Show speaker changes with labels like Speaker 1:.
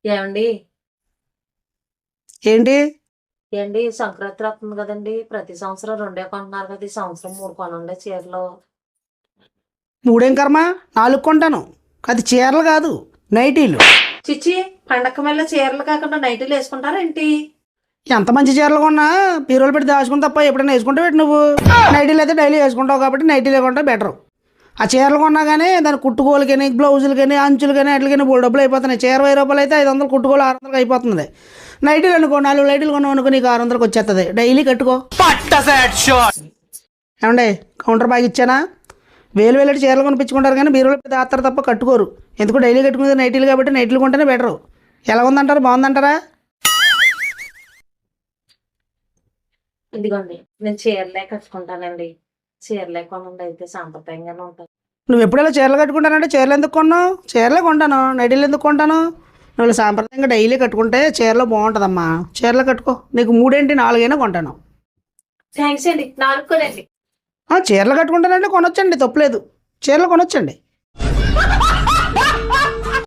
Speaker 1: ఏమండి?
Speaker 2: ఏంటి?
Speaker 1: ఏండి సంక్రాంతి వస్తుంది కదండీ! ప్రతి సంవత్సరం 2 కొంటున్నారు కదా! ఈ సంవత్సరం 3 కొనండి చీరలు.
Speaker 2: మూడేం కర్మ 4 కొంటాను. అది చీరలు కాదు, నైటీలు.
Speaker 1: చిచ్చి! పండగకి మళ్ళీ చీరలు కాకుండా నైటీలు యేసుకుంటారేంటి?
Speaker 2: ఎంత మంచి చీరలు కొన్నా బీరువాలో పెట్టి దాచుకుని తప్ప ఎప్పుడైనా వేసుకుంటావు ఏంటి నువ్వు? నైటీలు అయితే డైలీ వేసుకుంటావు కాబట్టి నైటీలు వేసుకుంటే బెటరు. ఆ చీరలు కొన్నా కానీ దాని కుట్టుకోలకని, బ్లౌజులకని, అంచులకని, వాటికని బోల్ డబ్బులు అయిపోతున్నాయి. చీర 1000 రూపాయలు అయితే 500 కుట్టుకోలు 600 అయిపోతుంది. నైటీలు అనుకో 4 నైటీలు కొన్నావు అనుకో నీకు 600కి వచ్చేస్తుంది. డైలీ కట్టుకో. ఏమండి కౌంటర్ బాగా ఇచ్చానా? వేలు వేలు చీరలు కొనిపించుకుంటారు కానీ బీరువాలో పెద్ద ఆస్తారు తప్ప కట్టుకోరు. ఎందుకు డైలీ కట్టుకునేది నైటీలు కాబట్టి నైటీలు కొంటేనే బెటరు. ఎలా ఉందంటారు? బాగుందంటారా?
Speaker 1: ఇదిగోండి నేను చీరలే కట్టుకుంటానండి. చీరలే కొనండి అయితే సాంప్రదాయంగానే ఉంటాయి.
Speaker 2: నువ్వు ఎప్పుడైనా చీరలు కట్టుకుంటానంటే చీరలు ఎందుకు కొన్నావు? చీరలే కొంటాను, నైటీలు ఎందుకు కొంటాను? నువ్వు సాంప్రదాయంగా డైలీ కట్టుకుంటే చీరలో బాగుంటుందమ్మా. చీరలు కట్టుకో. నీకు 3 4 కొంటాను.
Speaker 1: థ్యాంక్స్ అండి. 4 కొనండి.
Speaker 2: చీరలు కట్టుకుంటానంటే కొనొచ్చండి, తప్పులేదు. చీరలు కొనొచ్చండి.